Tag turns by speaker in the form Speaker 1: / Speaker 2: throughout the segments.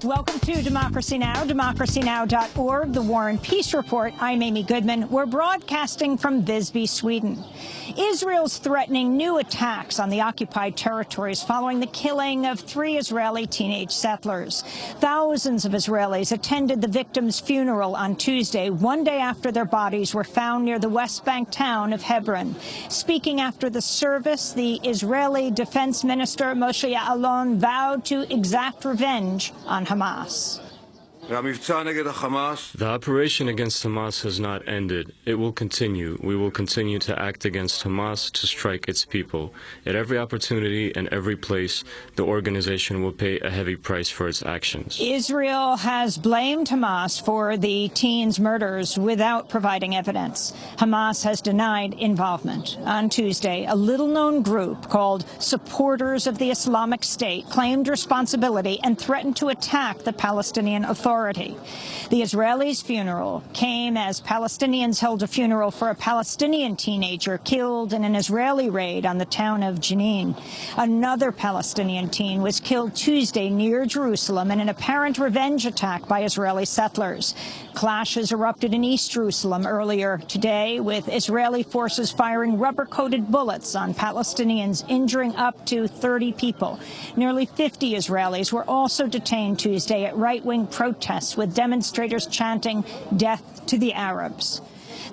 Speaker 1: Welcome to Democracy Now!, democracynow.org, the War and Peace Report. I'm Amy Goodman. We're broadcasting from Visby, Sweden. Israel's threatening new attacks on the occupied territories following the killing of 3 Israeli teenage settlers. Thousands of Israelis attended the victims' funeral on Tuesday, one day after their bodies were found near the West Bank town of Hebron. Speaking after the service, the Israeli Defense Minister Moshe Ya'alon vowed to exact revenge on Hamas.
Speaker 2: The operation against Hamas has not ended. It will continue. We will continue to act against Hamas to strike its people. At every opportunity and every place, the organization will pay a heavy price for its actions.
Speaker 1: Israel has blamed Hamas for the teens' murders without providing evidence. Hamas has denied involvement. On Tuesday, a little-known group called Supporters of the Islamic State claimed responsibility and threatened to attack the Palestinian Authority. The Israelis' funeral came as Palestinians held a funeral for a Palestinian teenager killed in an Israeli raid on the town of Jenin. Another Palestinian teen was killed Tuesday near Jerusalem in an apparent revenge attack by Israeli settlers. Clashes erupted in East Jerusalem earlier today, with Israeli forces firing rubber-coated bullets on Palestinians, injuring up to 30 people. Nearly 50 Israelis were also detained Tuesday at right-wing protests, with demonstrators chanting "Death to the Arabs."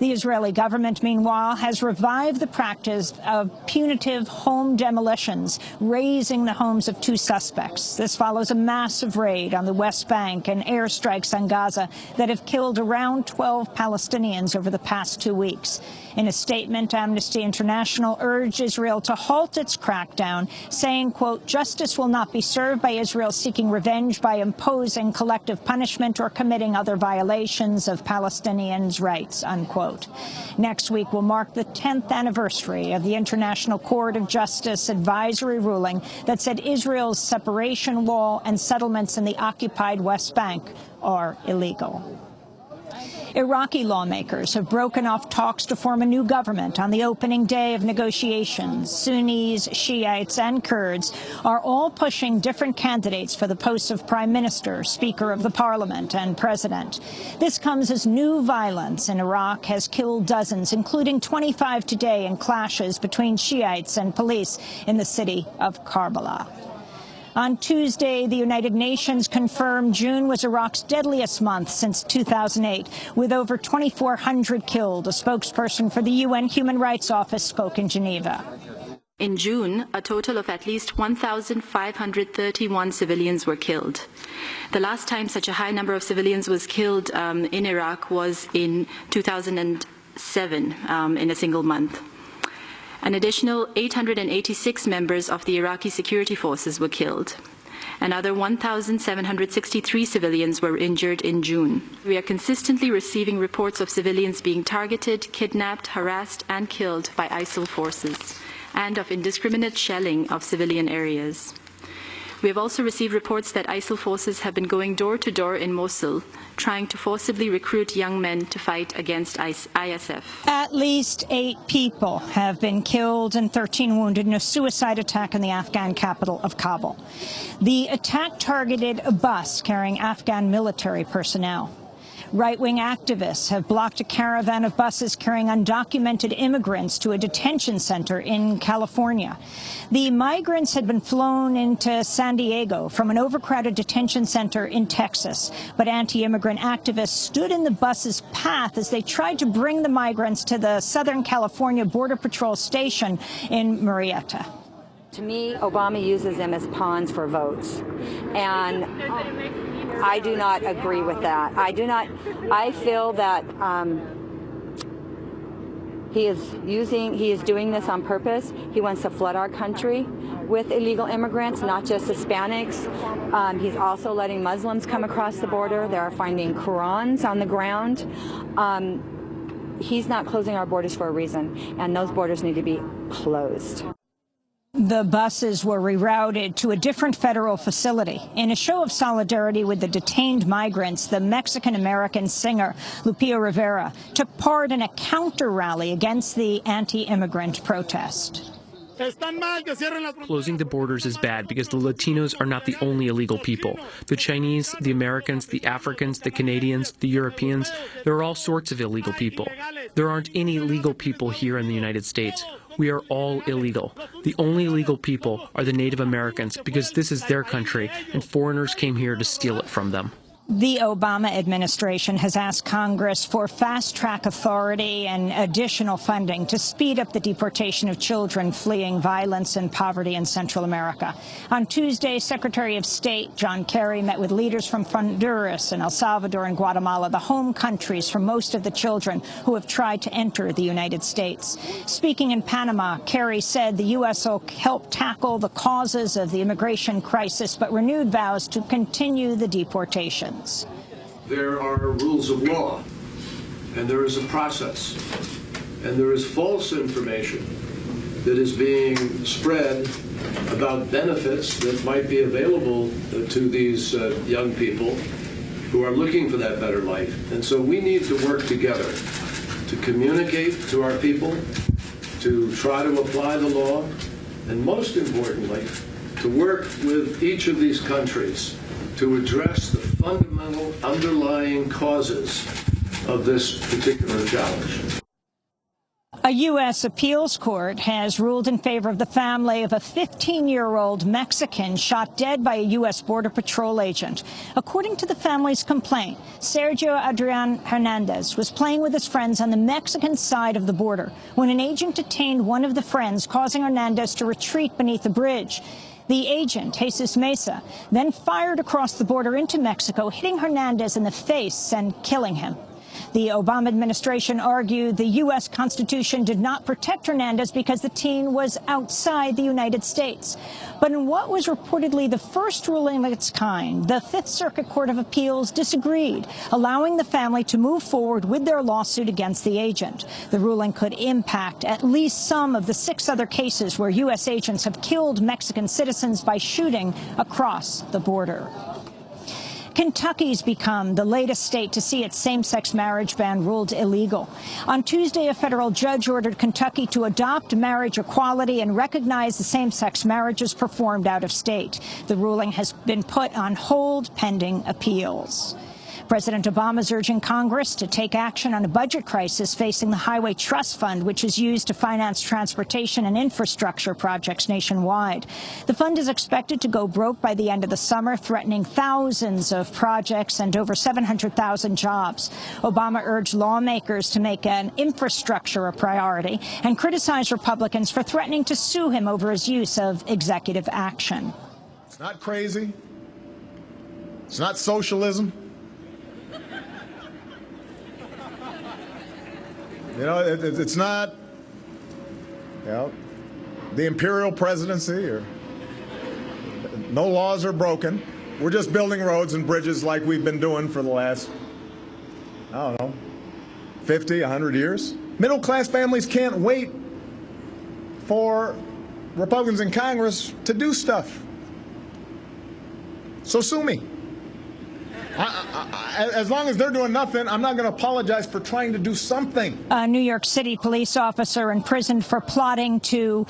Speaker 1: The Israeli government, meanwhile, has revived the practice of punitive home demolitions, razing the homes of 2 suspects. This follows a massive raid on the West Bank and airstrikes on Gaza that have killed around 12 Palestinians over the past 2 weeks. In a statement, Amnesty International urged Israel to halt its crackdown, saying, quote, "Justice will not be served by Israel seeking revenge by imposing collective punishment or committing other violations of Palestinians' rights," unquote. Next week will mark the 10th anniversary of the International Court of Justice advisory ruling that said Israel's separation wall and settlements in the occupied West Bank are illegal. Iraqi lawmakers have broken off talks to form a new government on the opening day of negotiations. Sunnis, Shiites, and Kurds are all pushing different candidates for the posts of prime minister, speaker of the parliament, and president. This comes as new violence in Iraq has killed dozens, including 25 today in clashes between Shiites and police in the city of Karbala. On Tuesday, the United Nations confirmed June was Iraq's deadliest month since 2008, with over 2,400 killed. A spokesperson for the UN Human Rights Office spoke in Geneva.
Speaker 3: In June, a total of at least 1,531 civilians were killed. The last time such a high number of civilians was killed in Iraq was in 2007, in a single month. An additional 886 members of the Iraqi security forces were killed. Another 1,763 civilians were injured in June. We are consistently receiving reports of civilians being targeted, kidnapped, harassed, and killed by ISIL forces, and of indiscriminate shelling of civilian areas. We have also received reports that ISIL forces have been going door to door in Mosul, trying to forcibly recruit young men to fight against ISF.
Speaker 1: At least 8 people have been killed and 13 wounded in a suicide attack in the Afghan capital of Kabul. The attack targeted a bus carrying Afghan military personnel. Right-wing activists have blocked a caravan of buses carrying undocumented immigrants to a detention center in California. The migrants had been flown into San Diego from an overcrowded detention center in Texas, but anti-immigrant activists stood in the bus's path as they tried to bring the migrants to the Southern California Border Patrol station in Murrieta.
Speaker 4: To me, Obama uses them as pawns for votes, and I do not agree with that. I feel that he is doing this on purpose. He wants to flood our country with illegal immigrants, not just Hispanics. He's also letting Muslims come across the border. They are finding Qurans on the ground. He's not closing our borders for a reason, and those borders need to be closed.
Speaker 1: The buses were rerouted to a different federal facility. In a show of solidarity with the detained migrants, the Mexican-American singer Lupillo Rivera took part in a counter-rally against the anti-immigrant protest.
Speaker 5: Closing the borders is bad because the Latinos are not the only illegal people. The Chinese, the Americans, the Africans, the Canadians, the Europeans, there are all sorts of illegal people. There aren't any legal people here in the United States. We are all illegal. The only legal people are the Native Americans because this is their country and foreigners came here to steal it from them.
Speaker 1: The Obama administration has asked Congress for fast-track authority and additional funding to speed up the deportation of children fleeing violence and poverty in Central America. On Tuesday, Secretary of State John Kerry met with leaders from Honduras and El Salvador and Guatemala, the home countries for most of the children who have tried to enter the United States. Speaking in Panama, Kerry said the U.S. will help tackle the causes of the immigration crisis, but renewed vows to continue the deportation.
Speaker 6: There are rules of law, and there is a process, and there is false information that is being spread about benefits that might be available to these young people who are looking for that better life. And so we need to work together to communicate to our people, to try to apply the law, and most importantly, to work with each of these countries to address the fundamental underlying causes of this particular challenge.
Speaker 1: A U.S. appeals court has ruled in favor of the family of a 15-year-old Mexican shot dead by a U.S. Border Patrol agent. According to the family's complaint, Sergio Adrian Hernandez was playing with his friends on the Mexican side of the border when an agent detained one of the friends, causing Hernandez to retreat beneath a bridge. The agent, Jesus Mesa, then fired across the border into Mexico, hitting Hernandez in the face and killing him. The Obama administration argued the U.S. Constitution did not protect Hernandez because the teen was outside the United States. But in what was reportedly the first ruling of its kind, the Fifth Circuit Court of Appeals disagreed, allowing the family to move forward with their lawsuit against the agent. The ruling could impact at least some of the 6 other cases where U.S. agents have killed Mexican citizens by shooting across the border. Kentucky's become the latest state to see its same-sex marriage ban ruled illegal. On Tuesday, a federal judge ordered Kentucky to adopt marriage equality and recognize the same-sex marriages performed out of state. The ruling has been put on hold pending appeals. President Obama is urging Congress to take action on a budget crisis facing the Highway Trust Fund, which is used to finance transportation and infrastructure projects nationwide. The fund is expected to go broke by the end of the summer, threatening thousands of projects and over 700,000 jobs. Obama urged lawmakers to make an infrastructure a priority and criticized Republicans for threatening to sue him over his use of executive action.
Speaker 7: It's not crazy. It's not socialism. You know, it's not, you know, the imperial presidency or no laws are broken. We're just building roads and bridges like we've been doing for the last, I don't know, 50, 100 years. Middle-class families can't wait for Republicans in Congress to do stuff. So sue me. As long as they're doing nothing, I'm not going to apologize for trying to do something.
Speaker 1: A New York City police officer imprisoned for plotting to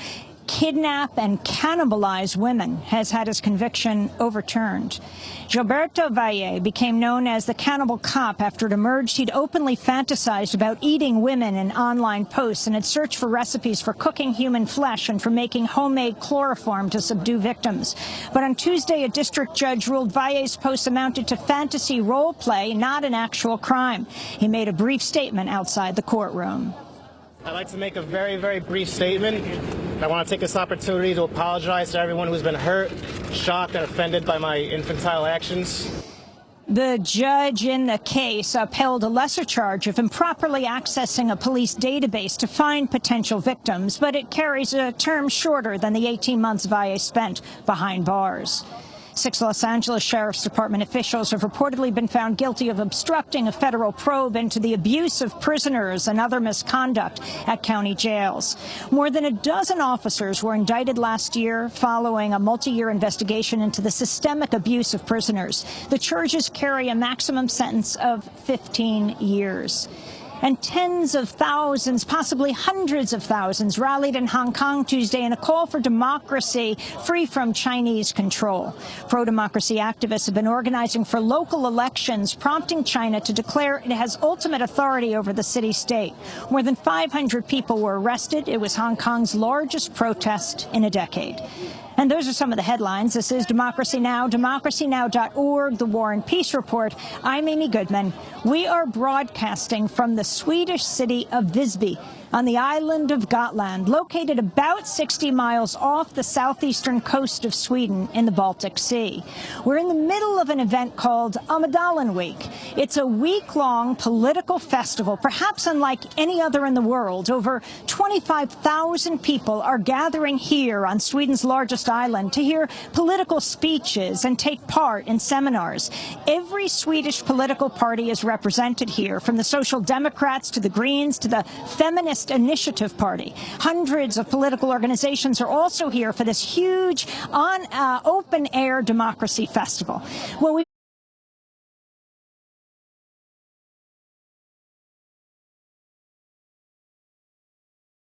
Speaker 1: kidnap and cannibalize women has had his conviction overturned. Gilberto Valle became known as the Cannibal Cop after it emerged he'd openly fantasized about eating women in online posts and had searched for recipes for cooking human flesh and for making homemade chloroform to subdue victims. But on Tuesday, a district judge ruled Valle's posts amounted to fantasy role play, not an actual crime. He made a brief statement outside the courtroom.
Speaker 8: I'd like to make a very, very brief statement. I want to take this opportunity to apologize to everyone who's been hurt, shocked, and offended by my infantile actions.
Speaker 1: The judge in the case upheld a lesser charge of improperly accessing a police database to find potential victims, but it carries a term shorter than the 18 months Valle spent behind bars. 6 Los Angeles Sheriff's Department officials have reportedly been found guilty of obstructing a federal probe into the abuse of prisoners and other misconduct at county jails. More than a dozen officers were indicted last year following a multi-year investigation into the systemic abuse of prisoners. The charges carry a maximum sentence of 15 years. And tens of thousands, possibly hundreds of thousands, rallied in Hong Kong Tuesday in a call for democracy free from Chinese control. Pro-democracy activists have been organizing for local elections, prompting China to declare it has ultimate authority over the city-state. More than 500 people were arrested. It was Hong Kong's largest protest in a decade. And those are some of the headlines. This is Democracy Now!, democracynow.org, The War and Peace Report. I'm Amy Goodman. We are broadcasting from the Swedish city of Visby on the island of Gotland, located about 60 miles off the southeastern coast of Sweden in the Baltic Sea. We're in the middle of an event called Almedalen Week. It's a week-long political festival, perhaps unlike any other in the world. Over 25,000 people are gathering here on Sweden's largest island to hear political speeches and take part in seminars. Every Swedish political party is represented here, from the Social Democrats to the Greens to the Feminist Initiative Party. Hundreds of political organizations are also here for this huge open-air democracy festival. Well, we